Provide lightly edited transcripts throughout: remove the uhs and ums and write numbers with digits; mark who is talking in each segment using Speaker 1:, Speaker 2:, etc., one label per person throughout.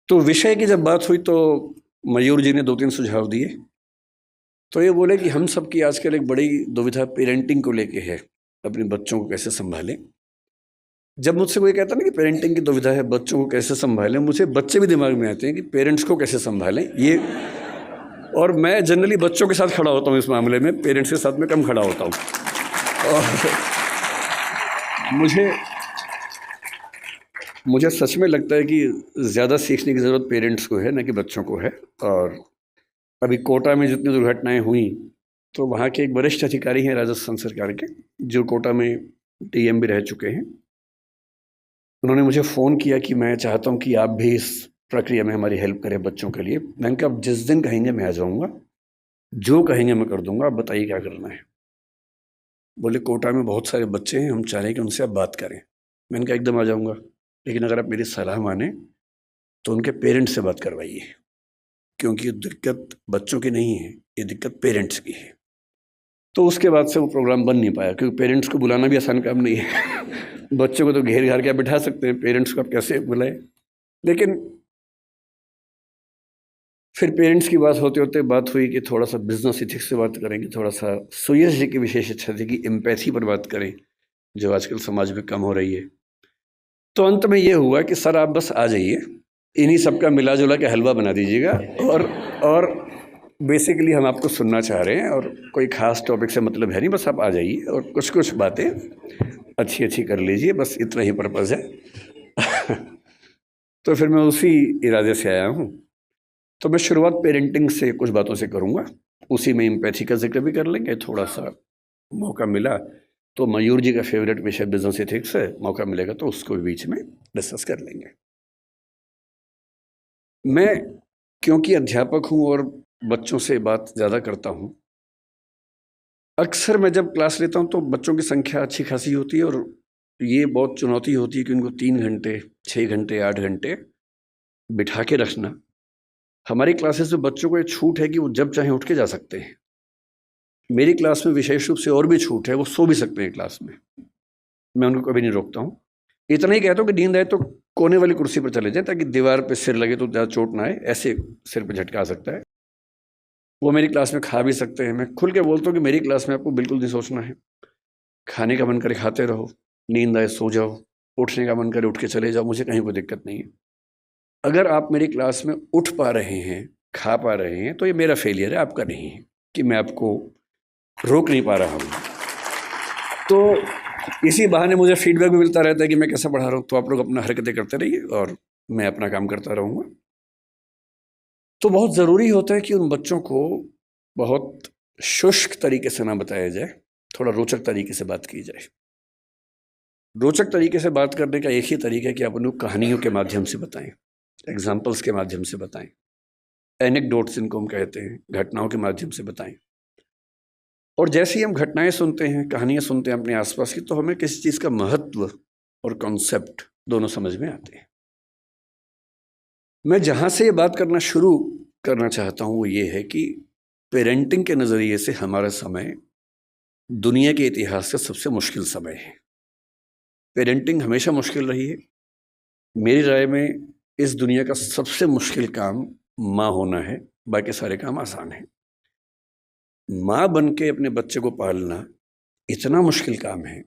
Speaker 1: तो विषय की जब बात हुई तो मयूर जी ने 2-3 सुझाव दिए। तो ये बोले कि हम सब की आजकल एक बड़ी दुविधा पेरेंटिंग को लेके है, अपने बच्चों को कैसे सँभालें। जब मुझसे कोई कहता है ना कि पेरेंटिंग की दुविधा है, बच्चों को कैसे सँभालें, मुझे बच्चे भी दिमाग में आते हैं कि पेरेंट्स को कैसे सँभालें ये। और मैं जनरली बच्चों के साथ खड़ा होता हूँ इस मामले में, पेरेंट्स के साथ में कम खड़ा होता हूँ। और मुझे सच में लगता है कि ज़्यादा सीखने की ज़रूरत पेरेंट्स को है, ना कि बच्चों को है। और अभी कोटा में जितनी दुर्घटनाएं हुई, तो वहाँ के एक वरिष्ठ अधिकारी हैं राजस्थान सरकार के, जो कोटा में डीएम भी रह चुके हैं। उन्होंने मुझे फ़ोन किया कि मैं चाहता हूँ कि आप भी इस प्रक्रिया में हमारी हेल्प करें बच्चों के लिए। मैंने कहा आप जिस दिन कहेंगे मैं आ जाऊँगा, जो कहेंगे मैं कर दूँगा, आप बताइए क्या करना है। बोले कोटा में बहुत सारे बच्चे हैं, हम चाह रहे हैं कि उनसे आप बात करें। मैंने कहा एकदम आ जाऊँगा, लेकिन अगर आप मेरी सलाह मानें तो उनके पेरेंट्स से बात करवाइए, क्योंकि ये दिक्कत बच्चों की नहीं है, ये दिक्कत पेरेंट्स की है। तो उसके बाद से वो प्रोग्राम बन नहीं पाया, क्योंकि पेरेंट्स को बुलाना भी आसान काम नहीं है। बच्चों को तो घेर घार के आप बिठा सकते हैं, पेरेंट्स को आप कैसे बुलाएं। लेकिन फिर पेरेंट्स की बात होते होते बात हुई कि थोड़ा सा बिजनेस इथिक्स से बात करेंगे, थोड़ा सा सुयश जी की विशेष इच्छा थी कि एम्पैथी पर बात करें, जो आजकल समाज में कम हो रही है। तो अंत में ये हुआ कि सर आप बस आ जाइए, इन्हीं सबका मिला जुला के हलवा बना दीजिएगा, और बेसिकली हम आपको सुनना चाह रहे हैं, और कोई ख़ास टॉपिक से मतलब है नहीं, बस आप आ जाइए और कुछ कुछ बातें अच्छी अच्छी कर लीजिए, बस इतना ही पर्पज़ है। तो फिर मैं उसी इरादे से आया हूँ। तो मैं शुरुआत पेरेंटिंग से कुछ बातों से करूँगा, उसी में एम्पैथी का जिक्र भी कर लेंगे। थोड़ा सा मौका मिला तो मयूर जी का फेवरेट विषय बिजनेस एथिक्स है, मौका मिलेगा तो उसको भी बीच में डिस्कस कर लेंगे। मैं क्योंकि अध्यापक हूँ और बच्चों से बात ज़्यादा करता हूँ, अक्सर मैं जब क्लास लेता हूँ तो बच्चों की संख्या अच्छी खासी होती है, और ये बहुत चुनौती होती है कि उनको 3 घंटे, 6 घंटे, 8 घंटे बिठा के रखना। हमारी क्लासेस में बच्चों को ये छूट है कि वो जब चाहें उठ के जा सकते हैं। मेरी क्लास में विशेष रूप से और भी छूट है, वो सो भी सकते हैं क्लास में, मैं उनको कभी नहीं रोकता हूँ। इतना ही कहता हूँ कि नींद आए तो कोने वाली कुर्सी पर चले जाएं, ताकि दीवार पे सिर लगे तो ज़्यादा चोट ना आए, ऐसे सिर पे झटका आ सकता है। वो मेरी क्लास में खा भी सकते हैं। मैं खुल के बोलता हूँ कि मेरी क्लास में आपको बिल्कुल नहीं सोचना है, खाने का मन करे खाते रहो, नींद आए सो जाओ, उठने का मन करे उठ के चले जाओ, मुझे कहीं कोई दिक्कत नहीं है। अगर आप मेरी क्लास में उठ पा रहे हैं, खा पा रहे हैं, तो ये मेरा फेलियर है, आपका नहीं है, कि मैं आपको रोक नहीं पा रहा हूँ। तो इसी बहाने मुझे फीडबैक भी मिलता रहता है कि मैं कैसा पढ़ा रहा हूँ। तो आप लोग अपना हरकतें करते रहिए और मैं अपना काम करता रहूँगा। तो बहुत ज़रूरी होता है कि उन बच्चों को बहुत शुष्क तरीके से ना बताया जाए, थोड़ा रोचक तरीके से बात की जाए। रोचक तरीके से बात करने का एक ही तरीका है कि आप उनको कहानियों के माध्यम से बताएं, एग्जाम्पल्स के माध्यम से बताएं, एनेक्डोट्स इनको हम कहते हैं, घटनाओं के माध्यम से बताएं। और जैसे ही हम घटनाएं सुनते हैं, कहानियां सुनते हैं अपने आसपास की, तो हमें किसी चीज़ का महत्व और कॉन्सेप्ट दोनों समझ में आते हैं। मैं जहाँ से ये बात करना शुरू करना चाहता हूँ वो ये है कि पेरेंटिंग के नज़रिए से हमारा समय दुनिया के इतिहास का सबसे मुश्किल समय है। पेरेंटिंग हमेशा मुश्किल रही है। मेरी राय में इस दुनिया का सबसे मुश्किल काम माँ होना है, बाकी सारे काम आसान हैं। माँ बन के अपने बच्चे को पालना इतना मुश्किल काम है।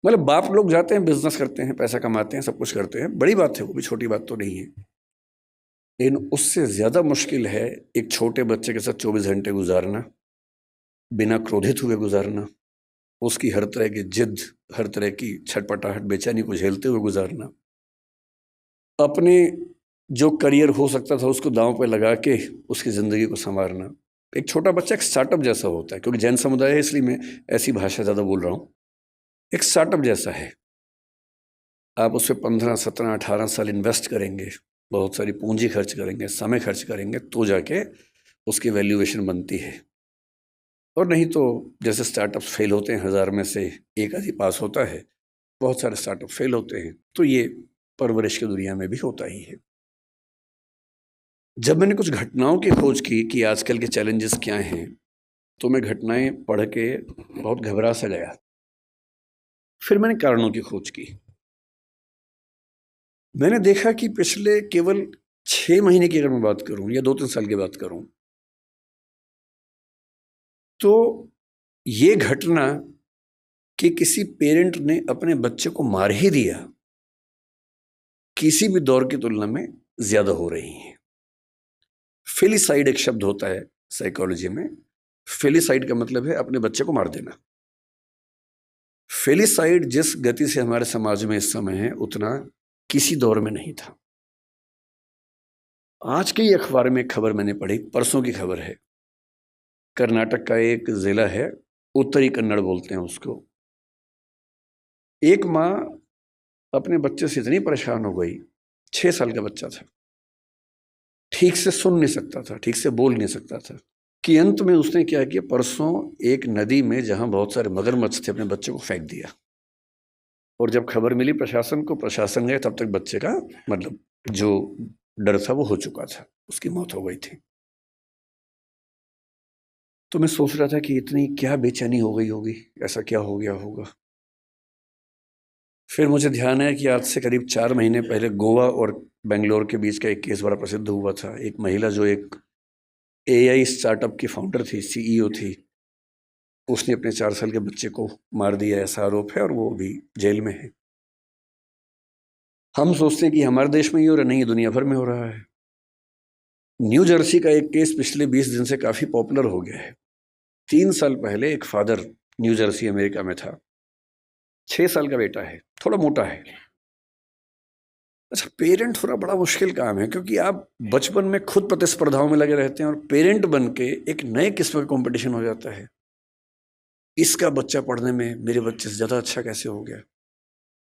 Speaker 1: मतलब बाप लोग जाते हैं, बिजनेस करते हैं, पैसा कमाते हैं, सब कुछ करते हैं, बड़ी बात है, वो भी छोटी बात तो नहीं है। लेकिन उससे ज़्यादा मुश्किल है एक छोटे बच्चे के साथ 24 घंटे गुजारना, बिना क्रोधित हुए गुजारना, उसकी हर तरह की जिद, हर तरह की छटपटाहट, बेचैनी को झेलते हुए गुजारना, अपने जो करियर हो सकता था उसको दांव पे लगा के उसकी ज़िंदगी को संवारना। एक छोटा बच्चा एक स्टार्टअप जैसा होता है, क्योंकि जैन समुदाय है इसलिए मैं ऐसी भाषा ज़्यादा बोल रहा हूँ। एक स्टार्टअप जैसा है, आप उस पर 15, 17, 18 साल इन्वेस्ट करेंगे, बहुत सारी पूंजी खर्च करेंगे, समय खर्च करेंगे, तो जाके उसकी वैल्यूएशन बनती है। और नहीं तो जैसे स्टार्टअप फेल होते हैं, 1000 में से एक आधी पास होता है, बहुत सारे स्टार्टअप फेल होते हैं। तो ये परवरिश की दुनिया में भी होता ही है। जब मैंने कुछ घटनाओं की खोज की कि आजकल के चैलेंजेस क्या हैं, तो मैं घटनाएं पढ़ के बहुत घबरा सा गया। फिर मैंने कारणों की खोज की। मैंने देखा कि पिछले केवल 6 महीने की अगर मैं बात करूं या 2-3 साल की बात करूं, तो ये घटना कि किसी पेरेंट ने अपने बच्चे को मार ही दिया, किसी भी दौर की तुलना में ज्यादा हो रही है। फेलिसाइड एक शब्द होता है साइकोलॉजी में। फेलिसाइड का मतलब है अपने बच्चे को मार देना। फेलिसाइड जिस गति से हमारे समाज में इस समय है, उतना किसी दौर में नहीं था। आज के ही अखबार में एक खबर मैंने पढ़ी, परसों की खबर है। कर्नाटक का एक जिला है, उत्तरी कन्नड़ बोलते हैं उसको। एक माँ अपने बच्चे से इतनी परेशान हो गई, 6 साल का बच्चा था, ठीक से सुन नहीं सकता था, ठीक से बोल नहीं सकता था, कि अंत में उसने क्या किया, परसों एक नदी में जहां बहुत सारे मगरमच्छ थे, अपने बच्चे को फेंक दिया। और जब खबर मिली प्रशासन को, प्रशासन गए, तब तक बच्चे का मतलब जो डर था वो हो चुका था, उसकी मौत हो गई थी। तो मैं सोच रहा था कि इतनी क्या बेचैनी हो गई होगी, ऐसा क्या हो गया होगा। फिर मुझे ध्यान है कि आज से करीब 4 महीने पहले गोवा और बेंगलोर के बीच का एक केस बड़ा प्रसिद्ध हुआ था। एक महिला जो एक एआई स्टार्टअप की फाउंडर थी, सीईओ थी, उसने अपने 4 साल के बच्चे को मार दिया, ऐसा आरोप है, और वो अभी जेल में है। हम सोचते हैं कि हमारे देश में ही हो रहा, नहीं, दुनिया भर में हो रहा है। न्यू जर्सी का एक केस पिछले 20 दिन से काफी पॉपुलर हो गया है। 3 साल पहले एक फादर न्यू जर्सी अमेरिका में था, 6 साल का बेटा है, थोड़ा मोटा है। अच्छा, पेरेंट होना बड़ा मुश्किल काम है, क्योंकि आप बचपन में खुद प्रतिस्पर्धाओं में लगे रहते हैं और पेरेंट बन के एक नए किस्म का कंपटीशन हो जाता है। इसका बच्चा पढ़ने में मेरे बच्चे से ज़्यादा अच्छा कैसे हो गया,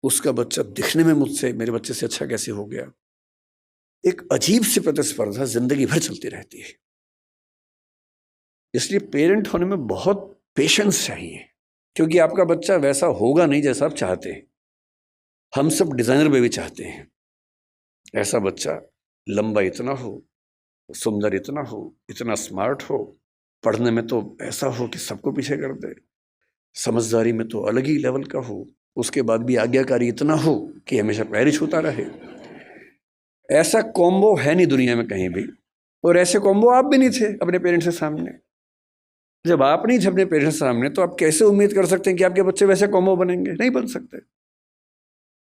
Speaker 1: उसका बच्चा दिखने में मुझसे मेरे बच्चे से अच्छा कैसे हो गया। एक अजीब सी प्रतिस्पर्धा जिंदगी भर चलती रहती है। इसलिए पेरेंट होने में बहुत पेशेंस चाहिए, क्योंकि आपका बच्चा वैसा होगा नहीं जैसा आप चाहते हैं। हम सब डिजाइनर बेबी चाहते हैं, ऐसा बच्चा लंबा इतना हो, सुंदर इतना हो, इतना स्मार्ट हो, पढ़ने में तो ऐसा हो कि सबको पीछे कर दे, समझदारी में तो अलग ही लेवल का हो, उसके बाद भी आज्ञाकारी इतना हो कि हमेशा पैर ही छूता रहे। ऐसा कॉम्बो है नहीं दुनिया में कहीं भी, और ऐसे कॉम्बो आप भी नहीं थे अपने पेरेंट्स के सामने। जब आप नहीं थे अपने पेरेंट्स के सामने, तो आप कैसे उम्मीद कर सकते हैं कि आपके बच्चे वैसे कॉम्बो बनेंगे? नहीं बन सकते।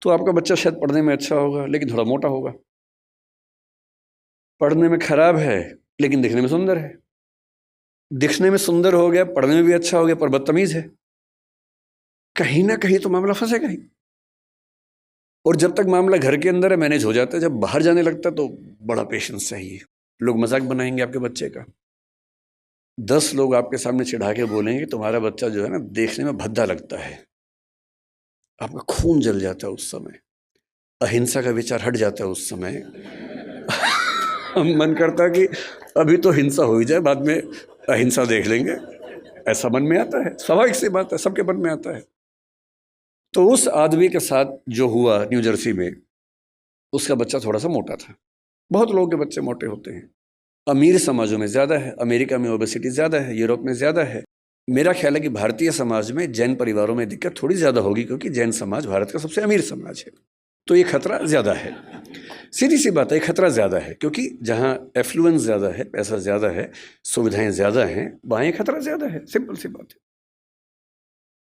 Speaker 1: तो आपका बच्चा शायद पढ़ने में अच्छा होगा, लेकिन थोड़ा मोटा होगा। पढ़ने में खराब है, लेकिन दिखने में सुंदर है। दिखने में सुंदर हो गया, पढ़ने में भी अच्छा हो गया, पर बदतमीज है। कहीं ना कहीं तो मामला फंसेगा ही। और जब तक मामला घर के अंदर है, मैनेज हो जाता है। जब बाहर जाने लगता है तो बड़ा पेशेंस चाहिए। लोग मजाक बनाएंगे आपके बच्चे का, 10 लोग आपके सामने चिढ़ा के बोलेंगे तुम्हारा बच्चा जो है ना, देखने में भद्दा लगता है। आपका खून जल जाता है उस समय, अहिंसा का विचार हट जाता है उस समय। मन करता है कि अभी तो हिंसा हो ही जाए, बाद में अहिंसा देख लेंगे। ऐसा मन में आता है, स्वाभाविक सी बात है, सबके मन में आता है। तो उस आदमी के साथ जो हुआ न्यू जर्सी में, उसका बच्चा थोड़ा सा मोटा था। बहुत लोगों के बच्चे मोटे होते हैं। अमीर समाजों में ज़्यादा है, अमेरिका में ओबेसिटी ज़्यादा है, यूरोप में ज़्यादा है। मेरा ख्याल है कि भारतीय समाज में जैन परिवारों में दिक्कत थोड़ी ज़्यादा होगी, क्योंकि जैन समाज भारत का सबसे अमीर समाज है। तो ये खतरा ज़्यादा है, सीधी सी बात है, खतरा ज़्यादा है, क्योंकि जहाँ एफ्लुएंस ज़्यादा है, पैसा ज़्यादा है, सुविधाएं ज़्यादा हैं, वहाँ खतरा ज़्यादा है। सिंपल सी बात है।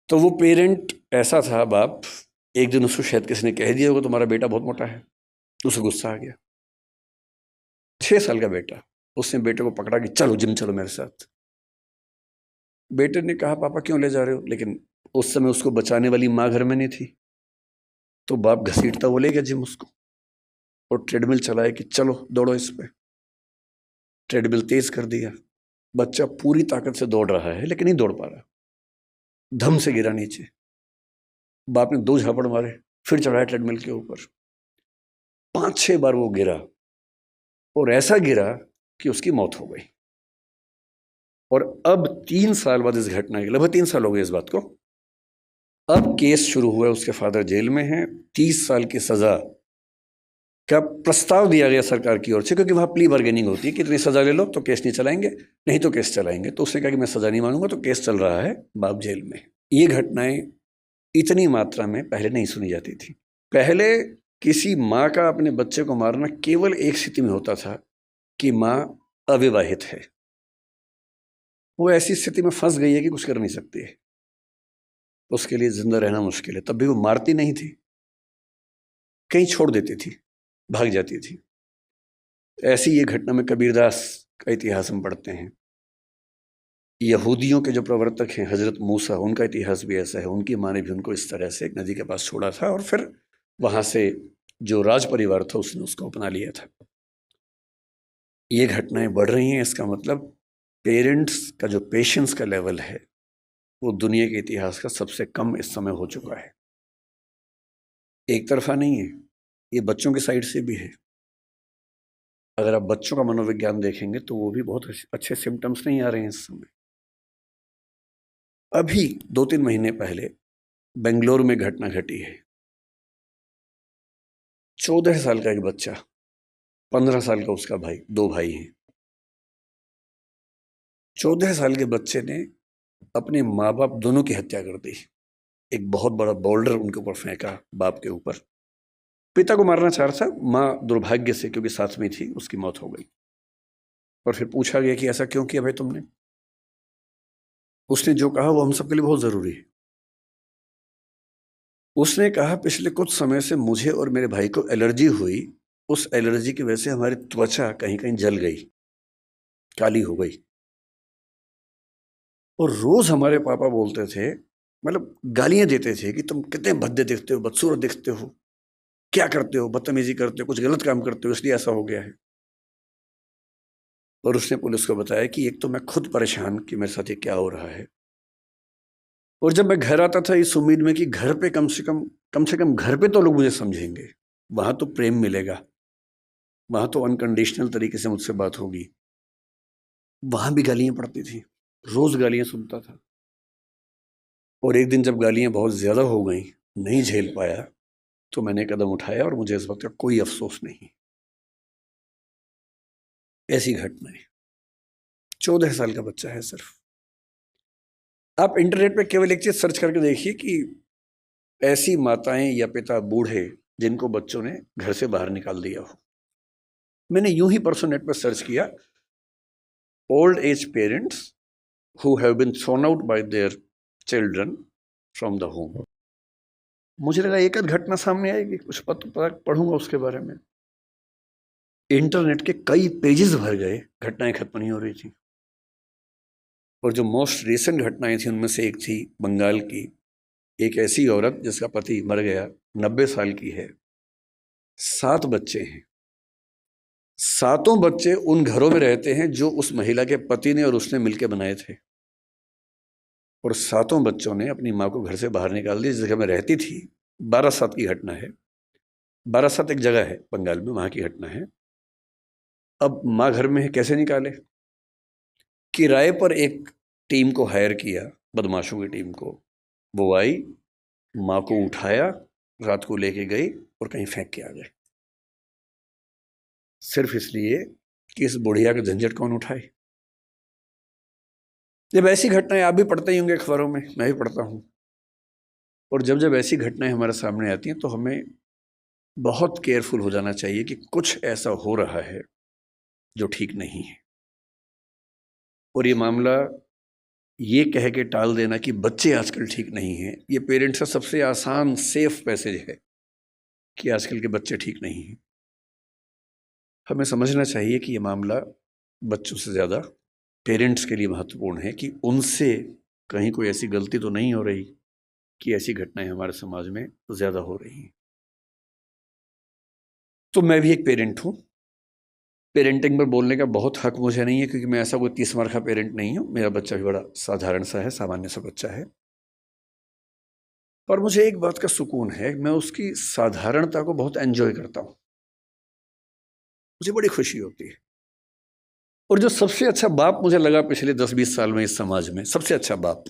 Speaker 1: तो वो पेरेंट ऐसा था, बाप, एक दिन उसको शायद किसी ने कह दिया होगा तुम्हारा बेटा बहुत मोटा है, उसे गुस्सा आ गया। 6 साल का बेटा, उसने बेटे को पकड़ा कि चलो जिम चलो मेरे साथ। बेटे ने कहा पापा क्यों ले जा रहे हो, लेकिन उस समय उसको बचाने वाली माँ घर में नहीं थी। तो बाप घसीटता वो ले गया जिम उसको, और ट्रेडमिल चलाए कि चलो दौड़ो इस पे। ट्रेडमिल तेज कर दिया, बच्चा पूरी ताकत से दौड़ रहा है, लेकिन नहीं दौड़ पा रहा, धम से गिरा नीचे। बाप ने 2 झापड़ मारे, फिर चढ़ाया ट्रेडमिल के ऊपर। 5-6 बार वो गिरा, और ऐसा गिरा कि उसकी मौत हो गई। और अब 3 साल बाद इस घटना के, लगभग 3 साल हो गए इस बात को, अब केस शुरू हुआ है, उसके फादर जेल में हैं। 30 साल की सजा का प्रस्ताव दिया गया सरकार की ओर से, क्योंकि वहाँ प्ली बार्गेनिंग होती है कि इतनी सजा ले लो तो केस नहीं चलाएंगे, नहीं तो केस चलाएंगे। तो उसने कहा कि मैं सजा नहीं मानूंगा, तो केस चल रहा है, बाप जेल में। ये घटनाएं इतनी मात्रा में पहले नहीं सुनी जाती थी। पहले किसी माँ का अपने बच्चे को मारना केवल एक स्थिति में होता था कि माँ अविवाहित है, वो ऐसी स्थिति में फंस गई है कि कुछ कर नहीं सकती है, उसके लिए जिंदा रहना मुश्किल है। तब भी वो मारती नहीं थी, कहीं छोड़ देती थी, भाग जाती थी। ऐसी ये घटना में कबीरदास का इतिहास हम पढ़ते हैं। यहूदियों के जो प्रवर्तक हैं हजरत मूसा, उनका इतिहास भी ऐसा है। उनकी माँ ने भी उनको इस तरह से एक नदी के पास छोड़ा था और फिर वहां से जो राज परिवार था उसने उसको अपना लिया था। ये घटनाएं बढ़ रही हैं, इसका मतलब पेरेंट्स का जो पेशेंस का लेवल है वो दुनिया के इतिहास का सबसे कम इस समय हो चुका है। एक तरफा नहीं है, ये बच्चों की साइड से भी है। अगर आप बच्चों का मनोविज्ञान देखेंगे तो वो भी बहुत अच्छे सिम्टम्स नहीं आ रहे हैं इस समय। अभी 2-3 महीने पहले बेंगलुरु में घटना घटी है। 14 साल का एक बच्चा, 15 साल का उसका भाई, 2 भाई हैं। 14 साल के बच्चे ने अपने माँ बाप दोनों की हत्या कर दी। एक बहुत बड़ा बोल्डर उनके ऊपर फेंका, बाप के ऊपर। पिता को मारना चाह रहा था, माँ दुर्भाग्य से क्योंकि साथ में थी उसकी मौत हो गई। और फिर पूछा गया कि ऐसा क्यों किया भाई तुमने? उसने जो कहा वो हम सबके लिए बहुत जरूरी है। उसने कहा पिछले कुछ समय से मुझे और मेरे भाई को एलर्जी हुई, उस एलर्जी की वजह से हमारी त्वचा कहीं कहीं जल गई, काली हो गई। और रोज हमारे पापा बोलते थे, मतलब गालियां देते थे कि तुम कितने भद्दे दिखते हो, बदसूरत दिखते हो, क्या करते हो, बदतमीजी करते हो, कुछ गलत काम करते हो, इसलिए ऐसा हो गया है। और उसने पुलिस को बताया कि एक तो मैं खुद परेशान कि मेरे साथ ये क्या हो रहा है, और जब मैं घर आता था इस उम्मीद में कि घर पे कम से कम घर पे तो लोग मुझे समझेंगे, वहां तो प्रेम मिलेगा, वहां तो अनकंडीशनल तरीके से मुझसे बात होगी। वहां भी गालियां पड़ती थी, रोज गालियां सुनता था। और एक दिन जब गालियां बहुत ज्यादा हो गई, नहीं झेल पाया, तो मैंने कदम उठाया और मुझे इस वक्त का कोई अफसोस नहीं। ऐसी घटनाएं। 14 साल का बच्चा है सिर्फ। आप इंटरनेट पे केवल एक चीज सर्च करके देखिए कि ऐसी माताएं या पिता बूढ़े जिनको बच्चों ने घर से बाहर निकाल दिया हो। मैंने यूं ही परसों नेट पर सर्च किया, old age parents who have been thrown out by their children from the home. मुझे लगा एक आध घटना सामने आएगी, कुछ पता पढ़ूंगा उसके बारे में। इंटरनेट के कई पेजेस भर गए, घटनाएं खत्म नहीं हो रही थी। और जो मोस्ट रिसेंट घटनाएं थी उनमें से एक थी बंगाल की, एक ऐसी औरत जिसका पति मर गया, 90 साल की है, 7 बच्चे हैं। 7 बच्चे उन घरों में रहते हैं जो उस महिला के पति ने और उसने मिलकर बनाए थे। और 7 बच्चों ने अपनी माँ को घर से बाहर निकाल दिया, जिस जगह में रहती थी। बारासात की घटना है। बारासात एक जगह है बंगाल में, वहां की घटना है। अब माँ घर में है, कैसे निकाले? किराए पर एक टीम को हायर किया, बदमाशों की टीम को। वो आई, माँ को उठाया, रात को लेके गई और कहीं फेंक के आ गए, सिर्फ इसलिए कि इस बुढ़िया का झंझट कौन उठाए। जब ऐसी घटनाएं आप भी पढ़ते ही होंगे अखबारों में, मैं भी पढ़ता हूं। और जब जब ऐसी घटनाएं हमारे सामने आती हैं तो हमें बहुत केयरफुल हो जाना चाहिए कि कुछ ऐसा हो रहा है जो ठीक नहीं है। और ये मामला ये कह के टाल देना कि बच्चे आजकल ठीक नहीं हैं, ये पेरेंट्स का सबसे आसान सेफ मैसेज है कि आजकल के बच्चे ठीक नहीं हैं। हमें समझना चाहिए कि ये मामला बच्चों से ज़्यादा पेरेंट्स के लिए महत्वपूर्ण है कि उनसे कहीं कोई ऐसी गलती तो नहीं हो रही कि ऐसी घटनाएं हमारे समाज में ज़्यादा हो रही हैं। तो मैं भी एक पेरेंट हूँ। पेरेंटिंग पर बोलने का बहुत हक मुझे नहीं है क्योंकि मैं ऐसा कोई 30 मार का पेरेंट नहीं हूँ। मेरा बच्चा भी बड़ा साधारण सा है, सामान्य सा बच्चा है। पर मुझे एक बात का सुकून है, मैं उसकी साधारणता को बहुत एंजॉय करता हूँ, मुझे बड़ी खुशी होती है। और जो सबसे अच्छा बाप मुझे लगा पिछले 10-20 साल में इस समाज में, सबसे अच्छा बाप,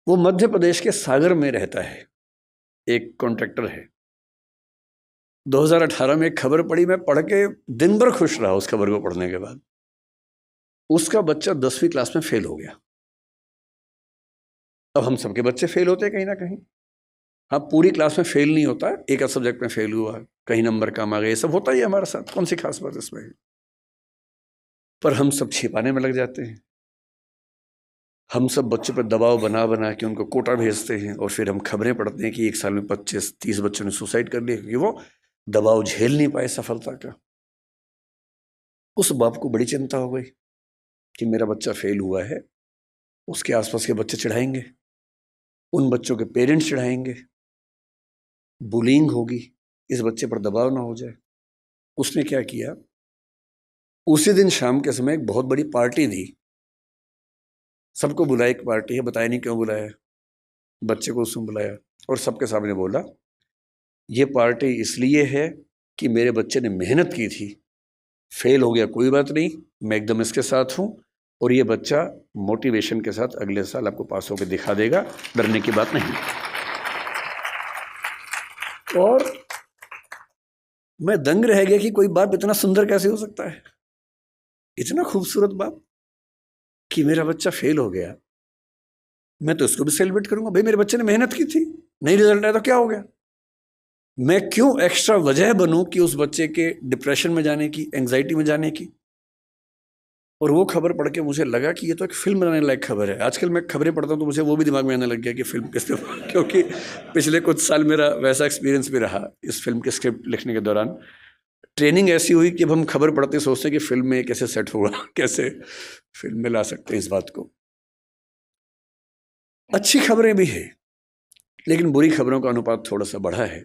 Speaker 1: वो मध्य प्रदेश के सागर में रहता है, एक कॉन्ट्रैक्टर है। 2018 में एक खबर पड़ी, मैं पढ़ के दिन भर खुश रहा उस खबर को पढ़ने के बाद। उसका बच्चा 10वीं क्लास में फेल हो गया। अब हम सबके बच्चे फेल होते हैं कहीं ना कहीं। हाँ, पूरी क्लास में फेल नहीं होता, एक आध सब्जेक्ट में फेल हुआ, कहीं नंबर कम आ गए, ये सब होता ही है हमारे साथ, कौन सी खास बात इसमें है। पर हम सब छिपाने में लग जाते हैं। हम सब बच्चों पर दबाव बना बना के उनको कोटा भेजते हैं, और फिर हम खबरें पढ़ते हैं कि एक साल में 25-30 बच्चों ने सुसाइड कर लिया, क्योंकि वो दबाव झेल नहीं पाए सफलता का। उस बाप को बड़ी चिंता हो गई कि मेरा बच्चा फेल हुआ है, उसके आसपास के बच्चे चिढ़ाएंगे, उन बच्चों के पेरेंट्स चिढ़ाएंगे, बुलिंग होगी, इस बच्चे पर दबाव ना हो जाए। उसने क्या किया, उसी दिन शाम के समय एक बहुत बड़ी पार्टी दी, सबको बुलाया, एक पार्टी है, बताया नहीं क्यों बुलाया, बच्चे को उसमें बुलाया और सबके सामने बोला, ये पार्टी इसलिए है कि मेरे बच्चे ने मेहनत की थी, फेल हो गया कोई बात नहीं, मैं एकदम इसके साथ हूँ, और ये बच्चा मोटिवेशन के साथ अगले साल आपको पास होकर दिखा देगा, डरने की बात नहीं। और मैं दंग रह गया कि कोई बाप इतना सुंदर कैसे हो सकता है, इतना खूबसूरत बाप, कि मेरा बच्चा फेल हो गया, मैं तो इसको भी सेलिब्रेट करूंगा। भाई मेरे बच्चे ने मेहनत की थी, नहीं रिजल्ट आया तो क्या हो गया, मैं क्यों एक्स्ट्रा वजह बनूं कि उस बच्चे के डिप्रेशन में जाने की, एंग्जाइटी में जाने की। और वो खबर पढ़ के मुझे लगा कि ये तो एक फिल्म बनाने लायक खबर है। आजकल मैं खबरें पढ़ता हूँ तो मुझे वो भी दिमाग में आने लग गया कि फिल्म किस पे क्योंकि पिछले कुछ साल मेरा वैसा एक्सपीरियंस भी रहा इस फिल्म की स्क्रिप्ट लिखने के दौरान। ट्रेनिंग ऐसी हुई कि अब हम खबर पढ़ते सोचते हैं कि फिल्म में कैसे सेट होगा, कैसे फिल्म में ला सकते हैं इस बात को। अच्छी खबरें भी है, लेकिन बुरी खबरों का अनुपात थोड़ा सा बढ़ा है।